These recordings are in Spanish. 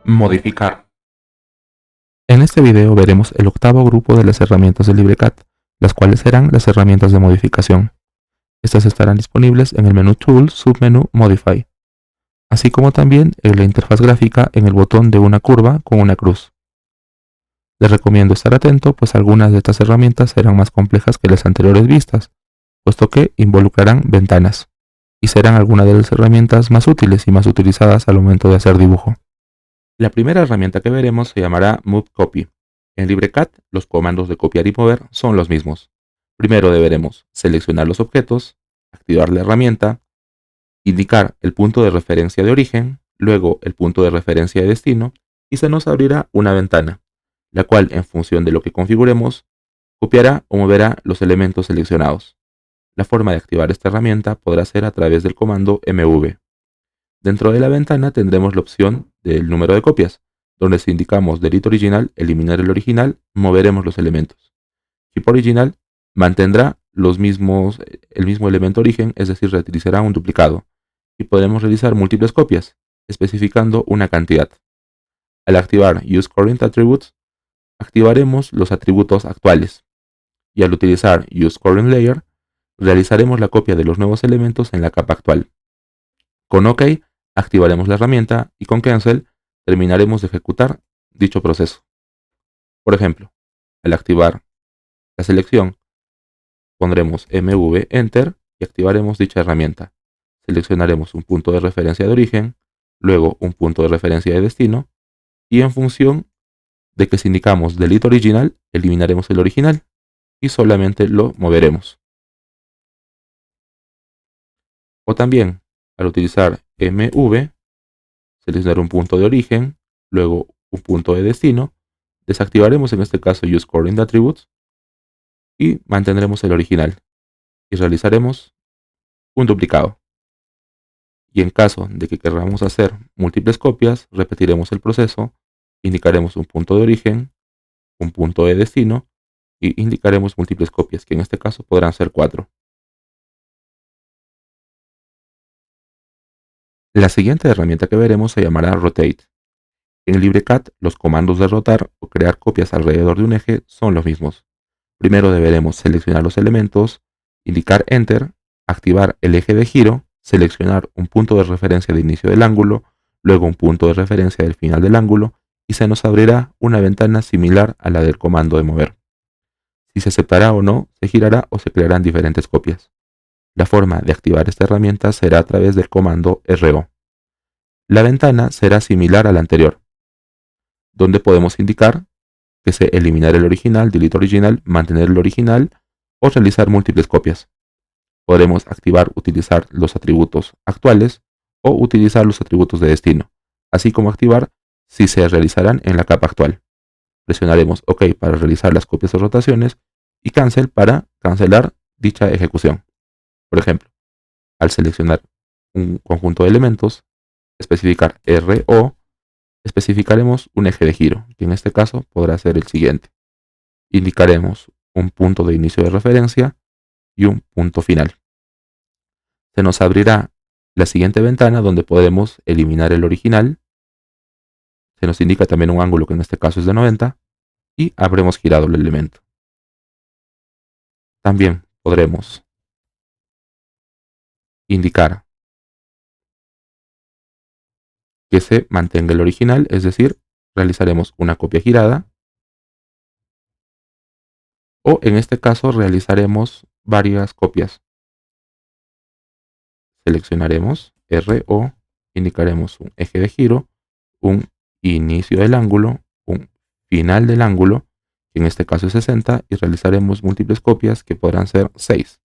Modificar. En este video veremos el octavo grupo de las herramientas de LibreCAD, las cuales serán las herramientas de modificación. Estas estarán disponibles en el menú Tools, submenú Modify, así como también en la interfaz gráfica en el botón de una curva con una cruz. Les recomiendo estar atento, pues algunas de estas herramientas serán más complejas que las anteriores vistas, puesto que involucrarán ventanas, y serán algunas de las herramientas más útiles y más utilizadas al momento de hacer dibujo. La primera herramienta que veremos se llamará Move Copy. En LibreCAD, los comandos de copiar y mover son los mismos. Primero deberemos seleccionar los objetos, activar la herramienta, indicar el punto de referencia de origen, luego el punto de referencia de destino, y se nos abrirá una ventana, la cual, en función de lo que configuremos, copiará o moverá los elementos seleccionados. La forma de activar esta herramienta podrá ser a través del comando mv. Dentro de la ventana tendremos la opción del número de copias, donde si indicamos delete original, eliminar el original, moveremos los elementos. Keep original mantendrá el mismo elemento origen, es decir, reutilizará un duplicado, y podemos realizar múltiples copias, especificando una cantidad. Al activar Use Current Attributes, activaremos los atributos actuales, y al utilizar Use Current Layer, realizaremos la copia de los nuevos elementos en la capa actual. Con OK, activaremos la herramienta y con Cancel terminaremos de ejecutar dicho proceso. Por ejemplo, al activar la selección, pondremos MV Enter y activaremos dicha herramienta. Seleccionaremos un punto de referencia de origen, luego un punto de referencia de destino, y en función de que si indicamos delete original, eliminaremos el original y solamente lo moveremos. O también, al utilizar MV, seleccionar un punto de origen, luego un punto de destino, desactivaremos en este caso Use Current Attributes y mantendremos el original y realizaremos un duplicado. Y en caso de que queramos hacer múltiples copias, repetiremos el proceso, indicaremos un punto de origen, un punto de destino y indicaremos múltiples copias, que en este caso podrán ser 4. La siguiente herramienta que veremos se llamará Rotate. En LibreCAD, los comandos de rotar o crear copias alrededor de un eje son los mismos. Primero deberemos seleccionar los elementos, indicar Enter, activar el eje de giro, seleccionar un punto de referencia de inicio del ángulo, luego un punto de referencia del final del ángulo, y se nos abrirá una ventana similar a la del comando de mover. Si se aceptará o no, se girará o se crearán diferentes copias. La forma de activar esta herramienta será a través del comando RO. La ventana será similar a la anterior, donde podemos indicar que se eliminar el original, delete original, mantener el original o realizar múltiples copias. Podremos utilizar los atributos actuales o utilizar los atributos de destino, así como activar si se realizarán en la capa actual. Presionaremos OK para realizar las copias o rotaciones y Cancel para cancelar dicha ejecución. Por ejemplo, al seleccionar un conjunto de elementos, especificar RO, especificaremos un eje de giro, que en este caso podrá ser el siguiente. Indicaremos un punto de inicio de referencia y un punto final. Se nos abrirá la siguiente ventana donde podemos eliminar el original. Se nos indica también un ángulo que en este caso es de 90 y habremos girado el elemento. También podremos indicar que se mantenga el original, es decir, realizaremos una copia girada, o en este caso realizaremos varias copias. Seleccionaremos RO, indicaremos un eje de giro, un inicio del ángulo, un final del ángulo, que en este caso es 60, y realizaremos múltiples copias que podrán ser 6.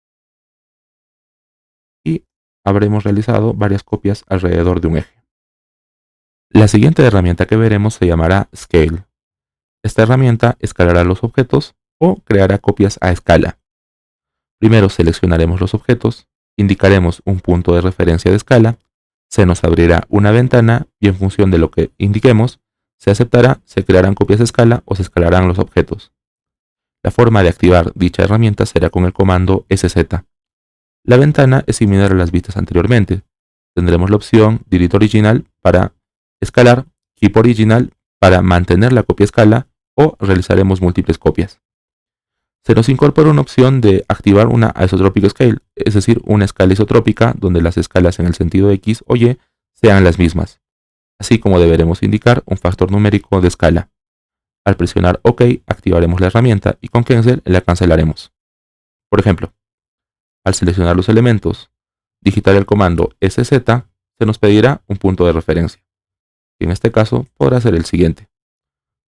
Y habremos realizado varias copias alrededor de un eje. La siguiente herramienta que veremos se llamará Scale. Esta herramienta escalará los objetos o creará copias a escala. Primero seleccionaremos los objetos, indicaremos un punto de referencia de escala, se nos abrirá una ventana y en función de lo que indiquemos, se aceptará, se crearán copias de escala o se escalarán los objetos. La forma de activar dicha herramienta será con el comando SZ. La ventana es similar a las vistas anteriormente. Tendremos la opción Delete Original para escalar Keep Original para mantener la copia escala o realizaremos múltiples copias. Se nos incorpora una opción de activar una Isotropic Scale, es decir, una escala isotrópica donde las escalas en el sentido X o Y sean las mismas, así como deberemos indicar un factor numérico de escala. Al presionar OK, activaremos la herramienta y con Cancel la cancelaremos. Por ejemplo, al seleccionar los elementos, digitar el comando SZ, se nos pedirá un punto de referencia, y en este caso podrá ser el siguiente.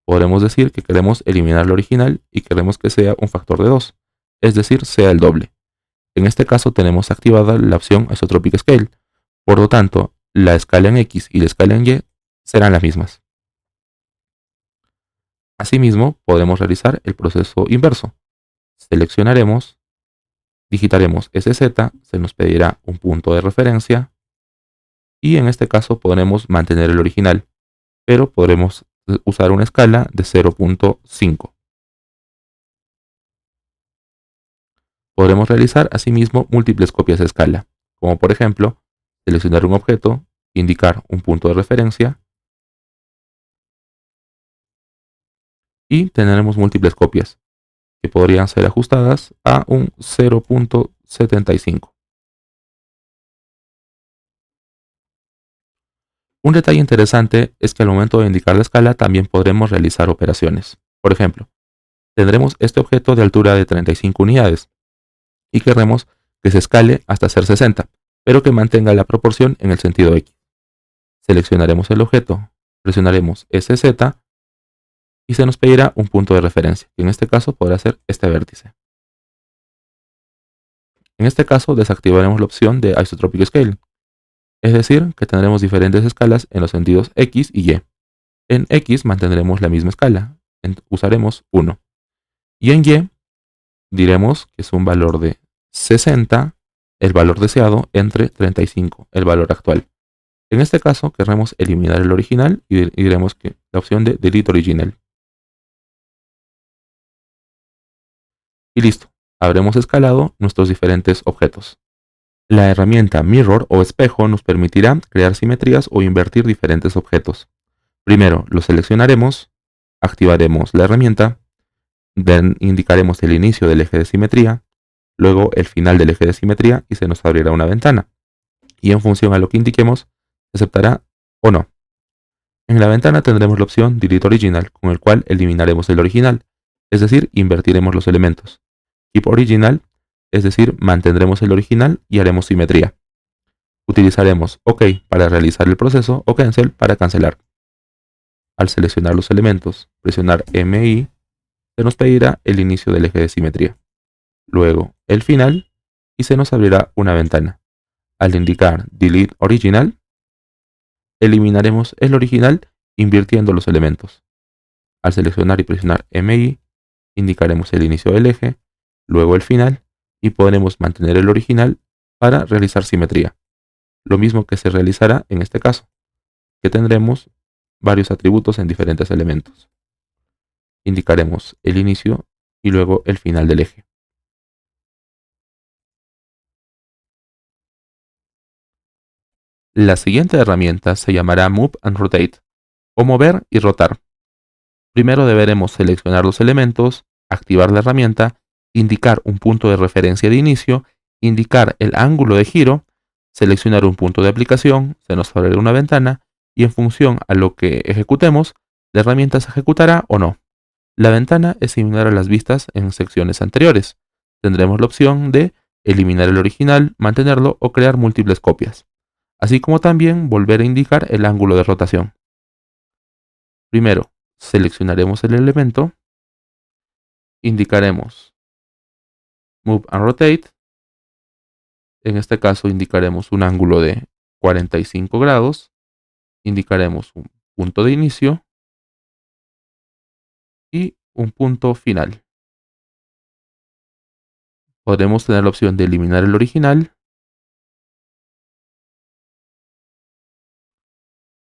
Podremos decir que queremos eliminar el original y queremos que sea un factor de 2, es decir, sea el doble. En este caso tenemos activada la opción Isotropic Scale, por lo tanto, la escala en X y la escala en Y serán las mismas. Asimismo, podremos realizar el proceso inverso. Seleccionaremos, digitaremos SZ, se nos pedirá un punto de referencia y en este caso podremos mantener el original, pero podremos usar una escala de 0.5. Podremos realizar asimismo múltiples copias de escala, como por ejemplo, seleccionar un objeto, indicar un punto de referencia y tendremos múltiples copias, que podrían ser ajustadas a un 0.75. Un detalle interesante es que al momento de indicar la escala también podremos realizar operaciones. Por ejemplo, tendremos este objeto de altura de 35 unidades y queremos que se escale hasta ser 60, pero que mantenga la proporción en el sentido X. Seleccionaremos el objeto, presionaremos SZ y se nos pedirá un punto de referencia, que en este caso podrá ser este vértice. En este caso desactivaremos la opción de Isotropic Scale, es decir, que tendremos diferentes escalas en los sentidos X y Y. En X mantendremos la misma escala, usaremos 1. Y en Y diremos que es un valor de 60, el valor deseado, entre 35, el valor actual. En este caso querremos eliminar el original y diremos que la opción de Delete Original. Y listo, habremos escalado nuestros diferentes objetos. La herramienta Mirror o espejo nos permitirá crear simetrías o invertir diferentes objetos. Primero los seleccionaremos, activaremos la herramienta, indicaremos el inicio del eje de simetría, luego el final del eje de simetría y se nos abrirá una ventana. Y en función a lo que indiquemos, se aceptará o no. En la ventana tendremos la opción Delete Original, con el cual eliminaremos el original, es decir, invertiremos los elementos. Keep Original, es decir, mantendremos el original y haremos simetría. Utilizaremos OK para realizar el proceso o Cancel para cancelar. Al seleccionar los elementos, presionar MI, se nos pedirá el inicio del eje de simetría. Luego el final y se nos abrirá una ventana. Al indicar Delete Original, eliminaremos el original invirtiendo los elementos. Al seleccionar y presionar MI, indicaremos el inicio del eje, luego el final y podremos mantener el original para realizar simetría. Lo mismo que se realizará en este caso, que tendremos varios atributos en diferentes elementos. Indicaremos el inicio y luego el final del eje. La siguiente herramienta se llamará Move and Rotate, o mover y rotar. Primero deberemos seleccionar los elementos, activar la herramienta, indicar un punto de referencia de inicio, indicar el ángulo de giro, seleccionar un punto de aplicación, se nos abrirá una ventana y en función a lo que ejecutemos, la herramienta se ejecutará o no. La ventana es similar a las vistas en secciones anteriores. Tendremos la opción de eliminar el original, mantenerlo o crear múltiples copias, así como también volver a indicar el ángulo de rotación. Primero, seleccionaremos el elemento, indicaremos Move and Rotate, en este caso indicaremos un ángulo de 45 grados, indicaremos un punto de inicio y un punto final. Podremos tener la opción de eliminar el original,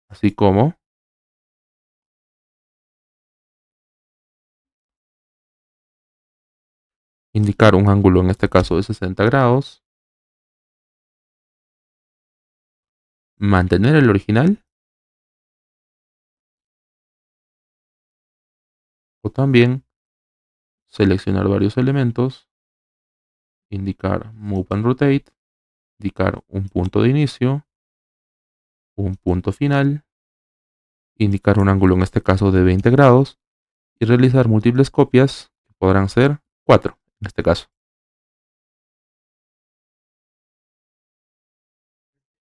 así como indicar un ángulo en este caso de 60 grados, mantener el original O también seleccionar varios elementos, indicar Move and Rotate, indicar un punto de inicio, un punto final, indicar un ángulo en este caso de 20 grados y realizar múltiples copias, que podrán ser 4 en este caso.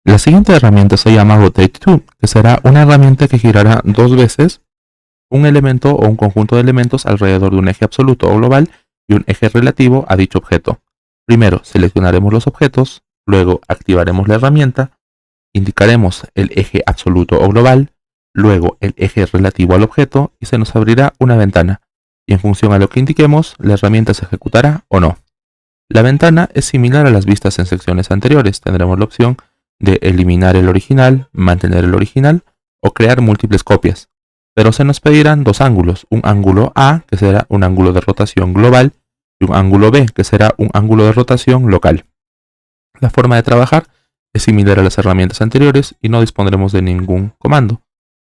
La siguiente herramienta se llama Rotate To, que será una herramienta que girará 2 veces un elemento o un conjunto de elementos alrededor de un eje absoluto o global y un eje relativo a dicho objeto. Primero seleccionaremos los objetos, luego activaremos la herramienta, indicaremos el eje absoluto o global, luego el eje relativo al objeto y se nos abrirá una ventana, y en función a lo que indiquemos, la herramienta se ejecutará o no. La ventana es similar a las vistas en secciones anteriores. Tendremos la opción de eliminar el original, mantener el original o crear múltiples copias. Pero se nos pedirán dos ángulos, un ángulo A, que será un ángulo de rotación global, y un ángulo B, que será un ángulo de rotación local. La forma de trabajar es similar a las herramientas anteriores y no dispondremos de ningún comando.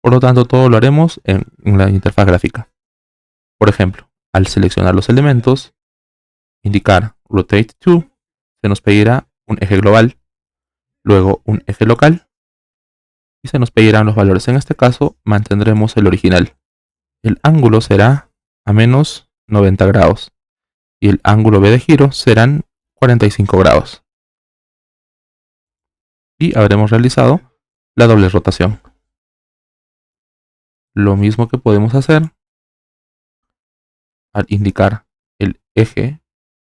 Por lo tanto, todo lo haremos en la interfaz gráfica. Por ejemplo, al seleccionar los elementos, indicar Rotate To, se nos pedirá un eje global, luego un eje local, y se nos pedirán los valores. En este caso, mantendremos el original. El ángulo será a menos 90 grados, y el ángulo B de giro serán 45 grados. Y habremos realizado la doble rotación. Lo mismo que podemos hacer al indicar el eje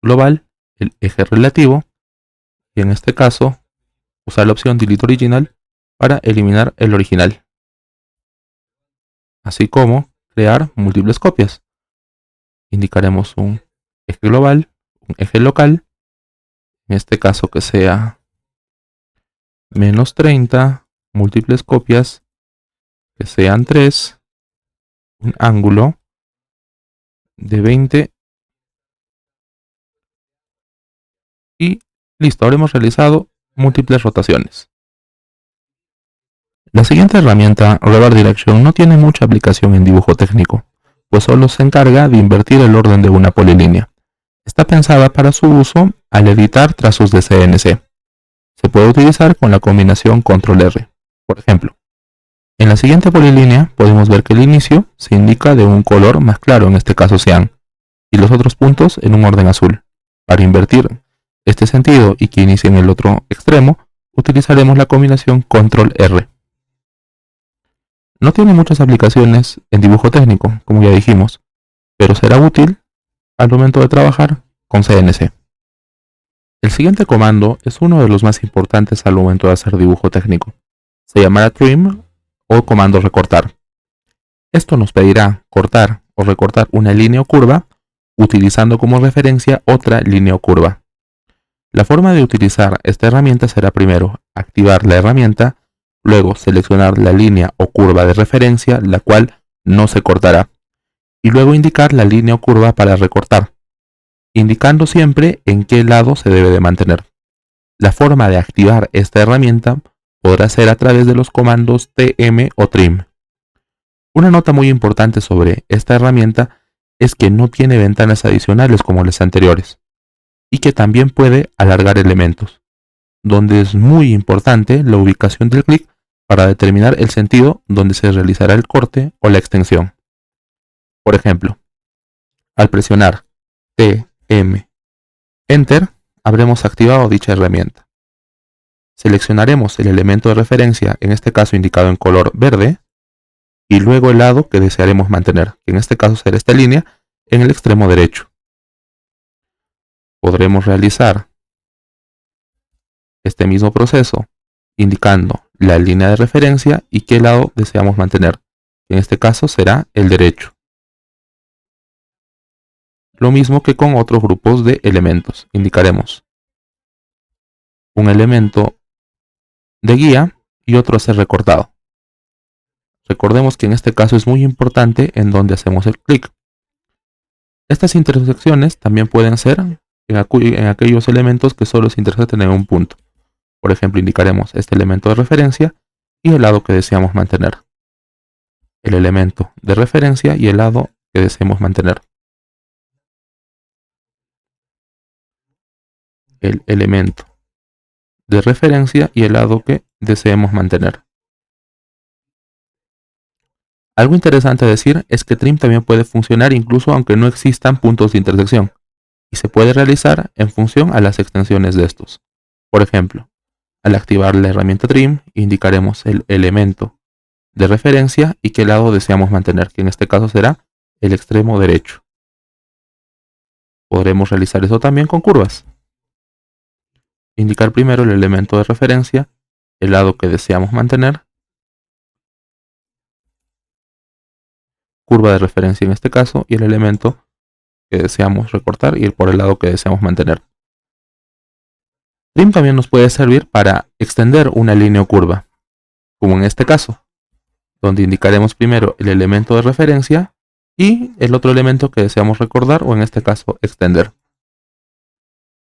global, el eje relativo, y en este caso usar la opción Delete Original para eliminar el original, así como crear múltiples copias. Indicaremos un eje global, un eje local, en este caso que sea menos 30, múltiples copias, que sean 3, un ángulo de 20 y listo, habremos realizado múltiples rotaciones. La siguiente herramienta, Rebar Direction, no tiene mucha aplicación en dibujo técnico, pues solo se encarga de invertir el orden de una polilínea. Está pensada para su uso al editar trazos de CNC. Se puede utilizar con la combinación Control R. Por ejemplo, en la siguiente polilínea podemos ver que el inicio se indica de un color más claro, en este caso cian, y los otros puntos en un orden azul. Para invertir este sentido y que inicie en el otro extremo, utilizaremos la combinación Control R. No tiene muchas aplicaciones en dibujo técnico, como ya dijimos, pero será útil al momento de trabajar con CNC. El siguiente comando es uno de los más importantes al momento de hacer dibujo técnico. Se llamará Trim o comando recortar. Esto nos pedirá cortar o recortar una línea o curva utilizando como referencia otra línea o curva. La forma de utilizar esta herramienta será primero activar la herramienta, luego seleccionar la línea o curva de referencia, la cual no se cortará, y luego indicar la línea o curva para recortar, indicando siempre en qué lado se debe de mantener. La forma de activar esta herramienta podrá ser a través de los comandos TM o Trim. Una nota muy importante sobre esta herramienta es que no tiene ventanas adicionales como las anteriores, y que también puede alargar elementos, donde es muy importante la ubicación del clic para determinar el sentido donde se realizará el corte o la extensión. Por ejemplo, al presionar TM Enter, habremos activado dicha herramienta. Seleccionaremos el elemento de referencia, en este caso indicado en color verde, y luego el lado que desearemos mantener, que en este caso será esta línea en el extremo derecho. Podremos realizar este mismo proceso indicando la línea de referencia y qué lado deseamos mantener. En este caso será el derecho. Lo mismo que con otros grupos de elementos. Indicaremos un elemento de guía y otro a ser recortado. Recordemos que en este caso es muy importante en donde hacemos el clic. Estas intersecciones también pueden ser en aquellos elementos que solo se intersecten en un punto. Por ejemplo, indicaremos este elemento de referencia y el lado que deseamos mantener. El elemento de referencia y el lado que deseemos mantener. El elemento de referencia y el lado que deseemos mantener. Algo interesante a decir es que trim también puede funcionar incluso aunque no existan puntos de intersección, y se puede realizar en función a las extensiones de estos. Por ejemplo, al activar la herramienta trim, indicaremos el elemento de referencia y qué lado deseamos mantener, que en este caso será el extremo derecho. Podremos realizar eso también con curvas. Indicar primero el elemento de referencia, el lado que deseamos mantener, curva de referencia en este caso, y el elemento que deseamos recortar y por el lado que deseamos mantener. Trim también nos puede servir para extender una línea o curva, como en este caso, donde indicaremos primero el elemento de referencia y el otro elemento que deseamos recordar, o en este caso extender.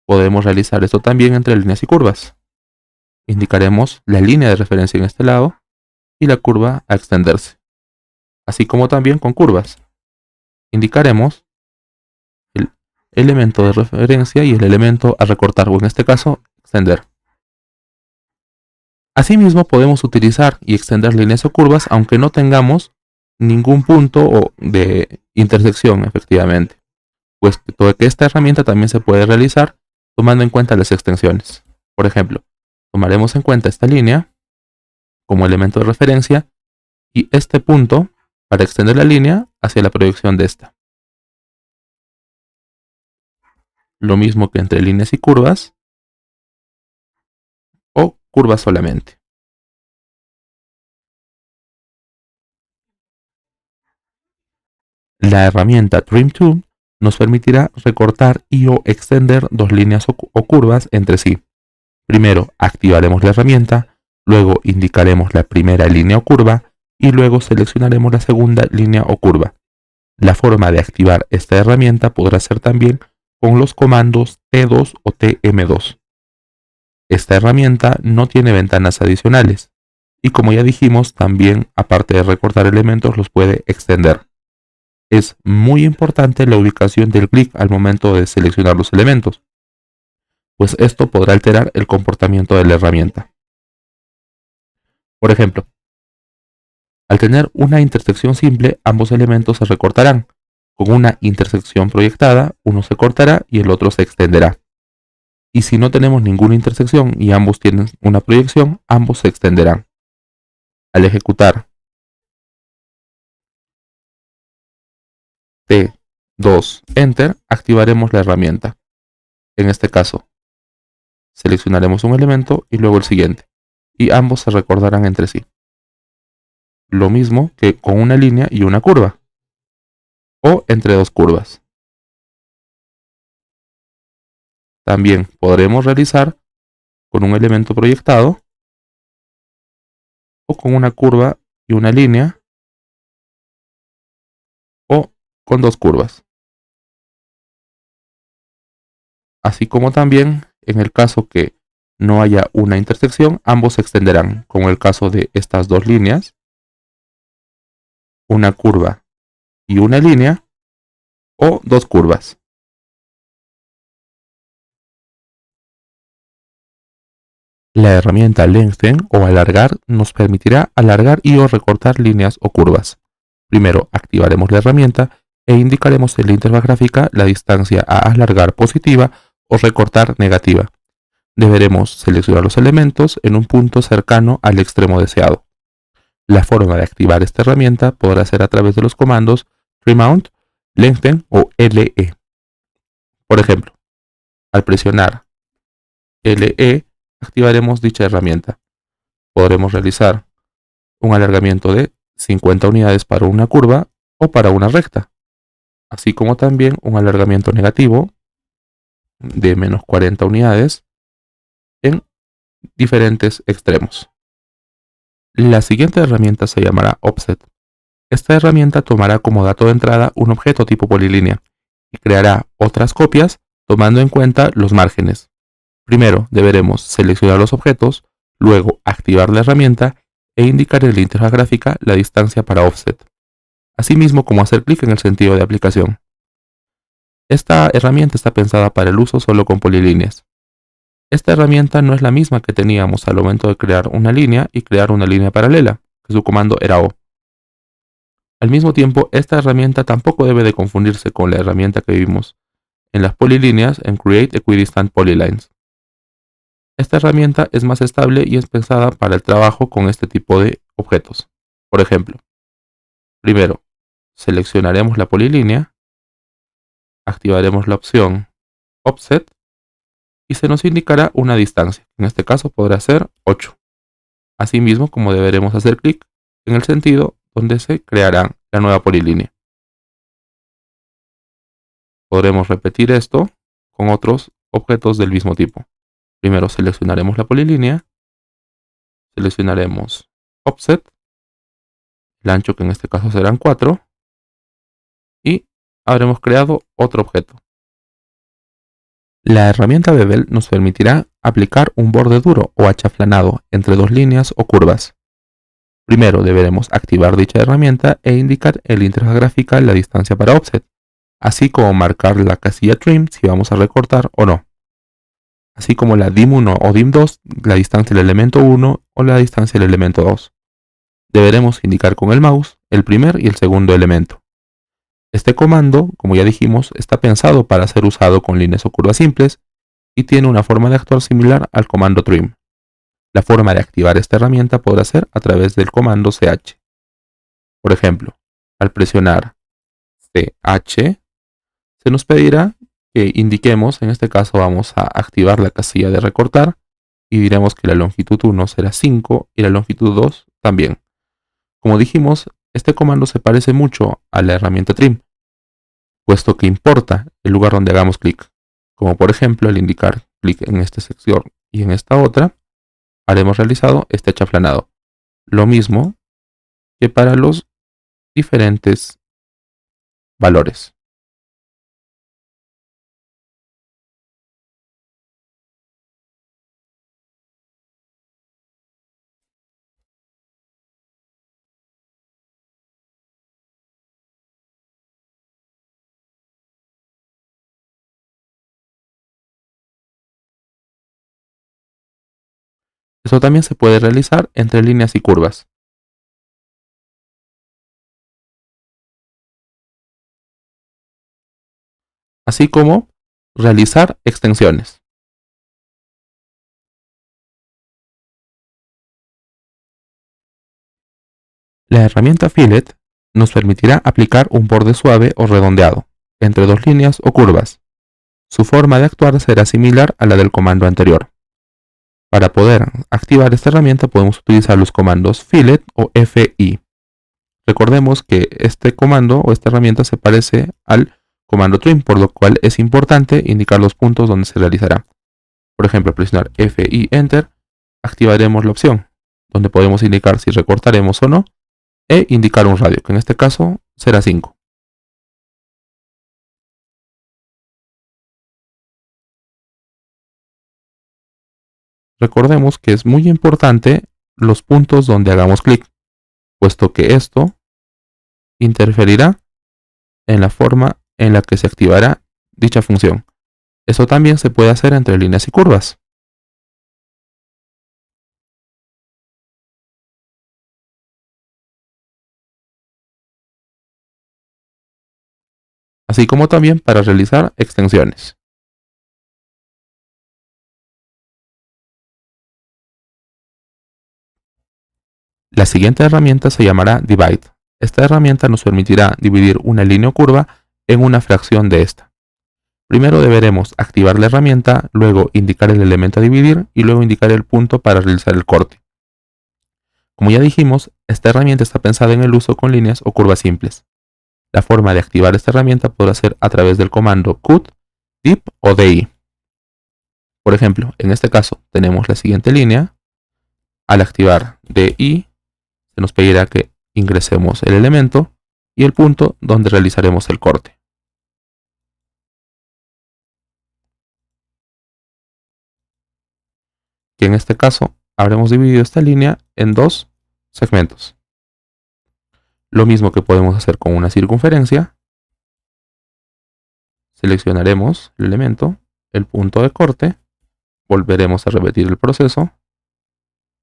Podemos realizar esto también entre líneas y curvas. Indicaremos la línea de referencia en este lado y la curva a extenderse, así como también con curvas. Indicaremos el elemento de referencia y el elemento a recortar, o en este caso extender. Asimismo, podemos utilizar y extender líneas o curvas aunque no tengamos ningún punto de intersección efectivamente, puesto que esta herramienta también se puede realizar tomando en cuenta las extensiones. Por ejemplo, tomaremos en cuenta esta línea como elemento de referencia y este punto para extender la línea hacia la proyección de esta. Lo mismo que entre líneas y curvas o curvas solamente. La herramienta Trim Tool nos permitirá recortar y o extender dos líneas o curvas entre sí. Primero activaremos la herramienta, luego indicaremos la primera línea o curva y luego seleccionaremos la segunda línea o curva. La forma de activar esta herramienta podrá ser también con los comandos T2 o TM2. Esta herramienta no tiene ventanas adicionales y, como ya dijimos, también aparte de recortar elementos los puede extender. Es muy importante la ubicación del clic al momento de seleccionar los elementos, pues esto podrá alterar el comportamiento de la herramienta. Por ejemplo, al tener una intersección simple, ambos elementos se recortarán. Con una intersección proyectada, uno se cortará y el otro se extenderá. Y si no tenemos ninguna intersección y ambos tienen una proyección, ambos se extenderán. Al ejecutar T2 Enter, activaremos la herramienta. En este caso, seleccionaremos un elemento y luego el siguiente, y ambos se recortarán entre sí. Lo mismo que con una línea y una curva, o entre dos curvas. También podremos realizar con un elemento proyectado, o con una curva y una línea, o con dos curvas. Así como también en el caso que no haya una intersección, ambos se extenderán, como el caso de estas dos líneas, una curva y una línea, o dos curvas. La herramienta Lengthen o alargar nos permitirá alargar y o recortar líneas o curvas. Primero activaremos la herramienta e indicaremos en la interfaz gráfica la distancia a alargar positiva o recortar negativa. Deberemos seleccionar los elementos en un punto cercano al extremo deseado. La forma de activar esta herramienta podrá ser a través de los comandos Remount, Lengthen o LE. Por ejemplo, al presionar LE activaremos dicha herramienta. Podremos realizar un alargamiento de 50 unidades para una curva o para una recta, así como también un alargamiento negativo de menos 40 unidades en diferentes extremos. La siguiente herramienta se llamará Offset. Esta herramienta tomará como dato de entrada un objeto tipo polilínea y creará otras copias tomando en cuenta los márgenes. Primero deberemos seleccionar los objetos, luego activar la herramienta e indicar en la interfaz gráfica la distancia para offset. asimismo como hacer clic en el sentido de aplicación. Esta herramienta está pensada para el uso solo con polilíneas. Esta herramienta no es la misma que teníamos al momento de crear una línea y crear una línea paralela, que su comando era O. Al mismo tiempo, esta herramienta tampoco debe de confundirse con la herramienta que vimos en las polilíneas en Create Equidistant Polylines. Esta herramienta es más estable y es pensada para el trabajo con este tipo de objetos. Por ejemplo, primero, seleccionaremos la polilínea, activaremos la opción Offset y se nos indicará una distancia. En este caso podrá ser 8. Asimismo, como deberemos hacer clic en el sentido donde se creará la nueva polilínea. Podremos repetir esto con otros objetos del mismo tipo. Primero seleccionaremos la polilínea, seleccionaremos Offset, el ancho que en este caso serán 4, y habremos creado otro objeto. La herramienta Bevel nos permitirá aplicar un borde duro o achaflanado entre dos líneas o curvas. Primero deberemos activar dicha herramienta e indicar en la interfaz gráfica la distancia para offset, así como marcar la casilla trim si vamos a recortar o no, así como la dim1 o dim2, la distancia del elemento 1 o la distancia del elemento 2. Deberemos indicar con el mouse el primer y el segundo elemento. Este comando, como ya dijimos, está pensado para ser usado con líneas o curvas simples y tiene una forma de actuar similar al comando trim. La forma de activar esta herramienta podrá ser a través del comando ch. Por ejemplo, al presionar ch, se nos pedirá que indiquemos, en este caso vamos a activar la casilla de recortar y diremos que la longitud 1 será 5 y la longitud 2 también. Como dijimos, este comando se parece mucho a la herramienta trim, puesto que importa el lugar donde hagamos clic, como por ejemplo al indicar clic en esta sección y en esta otra, haremos realizado este achaflanado. Lo mismo que para los diferentes valores. Eso también se puede realizar entre líneas y curvas. Así como realizar extensiones. La herramienta Fillet nos permitirá aplicar un borde suave o redondeado entre dos líneas o curvas. Su forma de actuar será similar a la del comando anterior. Para poder activar esta herramienta podemos utilizar los comandos Fillet o FI. Recordemos que este comando o esta herramienta se parece al comando trim, por lo cual es importante indicar los puntos donde se realizará. Por ejemplo, al presionar FI Enter, activaremos la opción, donde podemos indicar si recortaremos o no, e indicar un radio, que en este caso será 5. Recordemos que es muy importante los puntos donde hagamos clic, puesto que esto interferirá en la forma en la que se activará dicha función. Eso también se puede hacer entre líneas y curvas. Así como también para realizar extensiones. La siguiente herramienta se llamará Divide. Esta herramienta nos permitirá dividir una línea o curva en una fracción de esta. Primero deberemos activar la herramienta, luego indicar el elemento a dividir y luego indicar el punto para realizar el corte. Como ya dijimos, esta herramienta está pensada en el uso con líneas o curvas simples. La forma de activar esta herramienta podrá ser a través del comando cut, dip o di. Por ejemplo, en este caso tenemos la siguiente línea. Al activar di, se nos pedirá que ingresemos el elemento y el punto donde realizaremos el corte. Y en este caso habremos dividido esta línea en dos segmentos. Lo mismo que podemos hacer con una circunferencia. Seleccionaremos el elemento, el punto de corte, volveremos a repetir el proceso,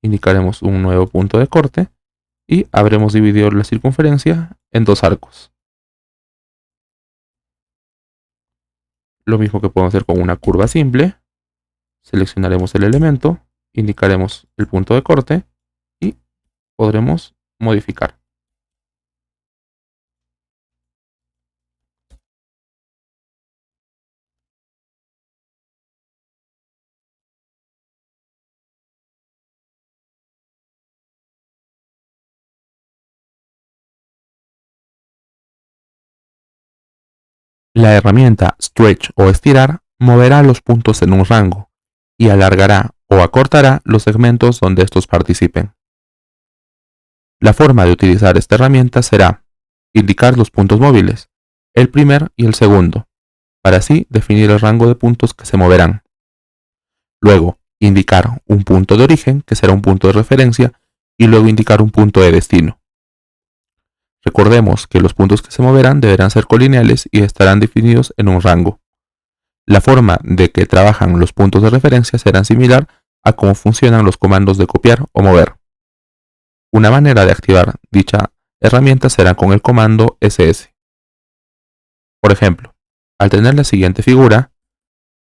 indicaremos un nuevo punto de corte y habremos dividido la circunferencia en dos arcos. Lo mismo que podemos hacer con una curva simple. Seleccionaremos el elemento, indicaremos el punto de corte y podremos modificar. La herramienta Stretch o Estirar moverá los puntos en un rango y alargará o acortará los segmentos donde estos participen. La forma de utilizar esta herramienta será indicar los puntos móviles, el primer y el segundo, para así definir el rango de puntos que se moverán. Luego, indicar un punto de origen, que será un punto de referencia, y luego indicar un punto de destino. Recordemos que los puntos que se moverán deberán ser colineales y estarán definidos en un rango. La forma de que trabajan los puntos de referencia será similar a cómo funcionan los comandos de copiar o mover. Una manera de activar dicha herramienta será con el comando ss. Por ejemplo, al tener la siguiente figura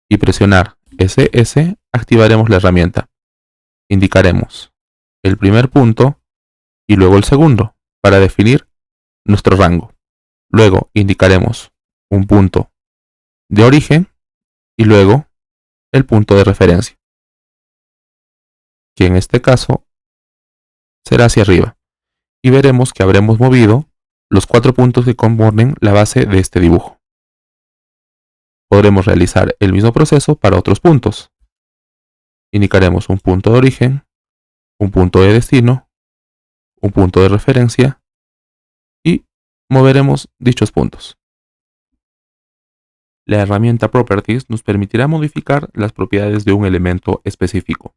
y presionar ss, activaremos la herramienta. Indicaremos el primer punto y luego el segundo para definir nuestro rango. Luego indicaremos un punto de origen y luego el punto de referencia, que en este caso será hacia arriba, y veremos que habremos movido los 4 puntos que componen la base de este dibujo. Podremos realizar el mismo proceso para otros puntos. Indicaremos un punto de origen, un punto de destino, un punto de referencia y moveremos dichos puntos. La herramienta Properties nos permitirá modificar las propiedades de un elemento específico.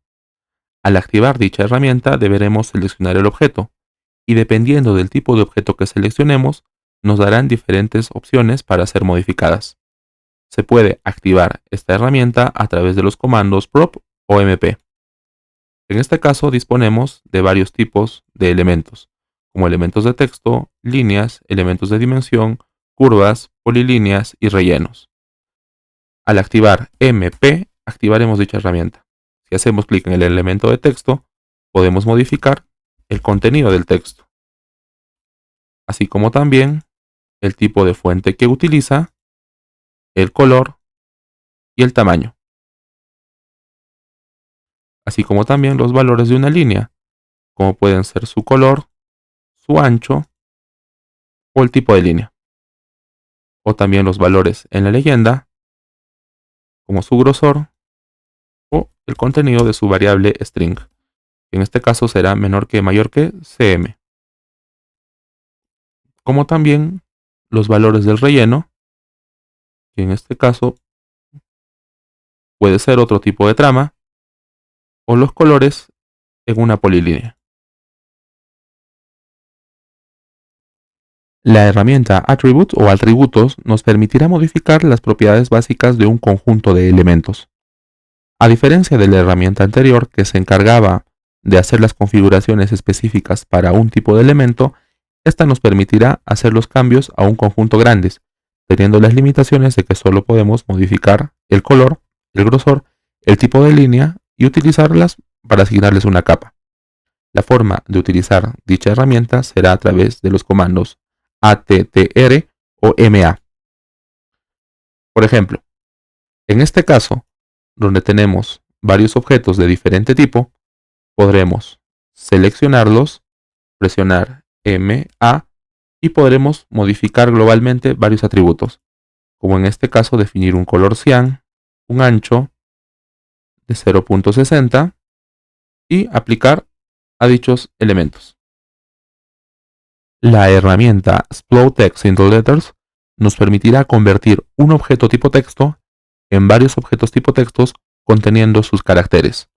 Al activar dicha herramienta deberemos seleccionar el objeto y dependiendo del tipo de objeto que seleccionemos nos darán diferentes opciones para ser modificadas. Se puede activar esta herramienta a través de los comandos prop o mp. En este caso disponemos de varios tipos de elementos, como elementos de texto, líneas, elementos de dimensión, curvas, polilíneas y rellenos. Al activar MP, activaremos dicha herramienta. Si hacemos clic en el elemento de texto, podemos modificar el contenido del texto, así como también el tipo de fuente que utiliza, el color y el tamaño, así como también los valores de una línea, como pueden ser su color, su ancho o el tipo de línea, o también los valores en la leyenda, como su grosor o el contenido de su variable string, que en este caso será menor que mayor que cm, como también los valores del relleno, que en este caso puede ser otro tipo de trama, o los colores en una polilínea. La herramienta Attribute o atributos nos permitirá modificar las propiedades básicas de un conjunto de elementos. A diferencia de la herramienta anterior que se encargaba de hacer las configuraciones específicas para un tipo de elemento, esta nos permitirá hacer los cambios a un conjunto grandes, teniendo las limitaciones de que solo podemos modificar el color, el grosor, el tipo de línea y utilizarlas para asignarles una capa. La forma de utilizar dicha herramienta será a través de los comandos attr o ma. Por ejemplo, en este caso, donde tenemos varios objetos de diferente tipo, podremos seleccionarlos, presionar MA y podremos modificar globalmente varios atributos, como en este caso definir un color cian, un ancho de 0.60 y aplicar a dichos elementos. La herramienta Explode Text into Letters nos permitirá convertir un objeto tipo texto en varios objetos tipo textos conteniendo sus caracteres.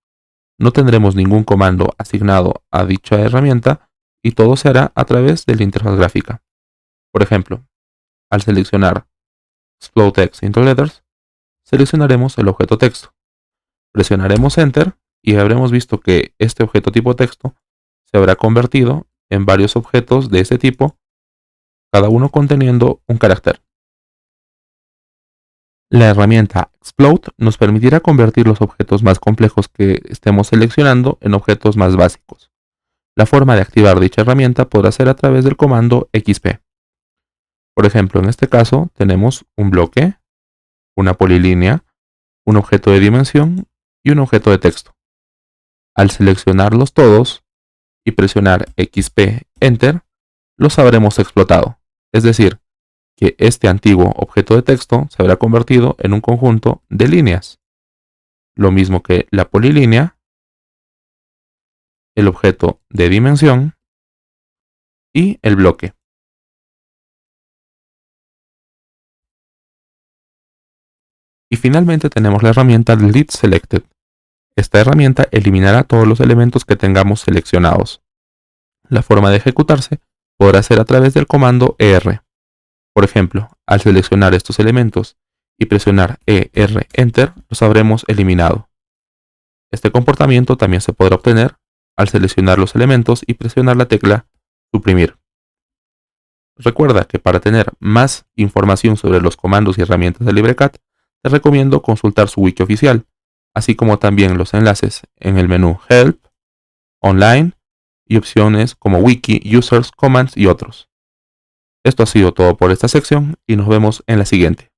No tendremos ningún comando asignado a dicha herramienta y todo se hará a través de la interfaz gráfica. Por ejemplo, al seleccionar Explode Text into Letters, seleccionaremos el objeto texto. Presionaremos Enter y habremos visto que este objeto tipo texto se habrá convertido en varios objetos de este tipo, cada uno conteniendo un carácter. La herramienta Explode nos permitirá convertir los objetos más complejos que estemos seleccionando en objetos más básicos. La forma de activar dicha herramienta podrá ser a través del comando XP. Por ejemplo, en este caso tenemos un bloque, una polilínea, un objeto de dimensión y un objeto de texto. Al seleccionarlos todos y presionar XP Enter, los habremos explotado, es decir, que este antiguo objeto de texto se habrá convertido en un conjunto de líneas, lo mismo que la polilínea, el objeto de dimensión y el bloque. Y finalmente tenemos la herramienta Delete Selected. Esta herramienta eliminará todos los elementos que tengamos seleccionados. La forma de ejecutarse podrá ser a través del comando ER. Por ejemplo, al seleccionar estos elementos y presionar ER Enter, los habremos eliminado. Este comportamiento también se podrá obtener al seleccionar los elementos y presionar la tecla Suprimir. Recuerda que para tener más información sobre los comandos y herramientas de LibreCAD, te recomiendo consultar su wiki oficial, así como también los enlaces en el menú Help, Online y opciones como Wiki, Users, Commands y otros. Esto ha sido todo por esta sección y nos vemos en la siguiente.